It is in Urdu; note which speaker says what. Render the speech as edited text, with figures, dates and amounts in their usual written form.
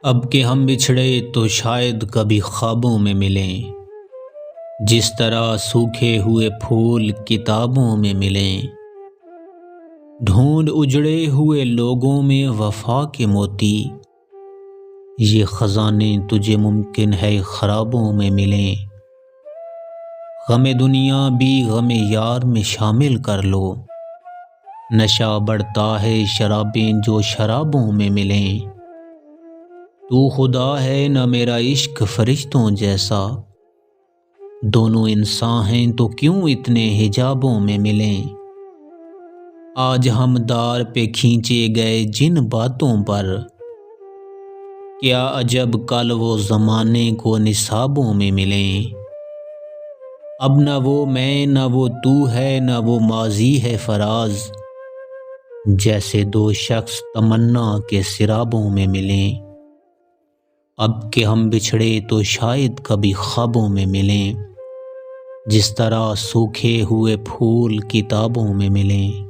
Speaker 1: اب کہ ہم بچھڑے تو شاید کبھی خوابوں میں ملیں، جس طرح سوکھے ہوئے پھول کتابوں میں ملیں۔ ڈھونڈ اجڑے ہوئے لوگوں میں وفا کے موتی، یہ خزانے تجھے ممکن ہے خرابوں میں ملیں۔ غم دنیا بھی غم یار میں شامل کر لو، نشہ بڑھتا ہے شرابیں جو شرابوں میں ملیں۔ تو خدا ہے نہ میرا عشق فرشتوں جیسا، دونوں انسان ہیں تو کیوں اتنے حجابوں میں ملیں۔ آج ہم دار پہ کھینچے گئے جن باتوں پر، کیا عجب کل وہ زمانے کو نصابوں میں ملیں۔ اب نہ وہ میں نہ وہ تو ہے، نہ وہ ماضی ہے فراز، جیسے دو شخص تمنا کے سرابوں میں ملیں۔ اب کہ ہم بچھڑے تو شاید کبھی خوابوں میں ملیں، جس طرح سوکھے ہوئے پھول کتابوں میں ملیں۔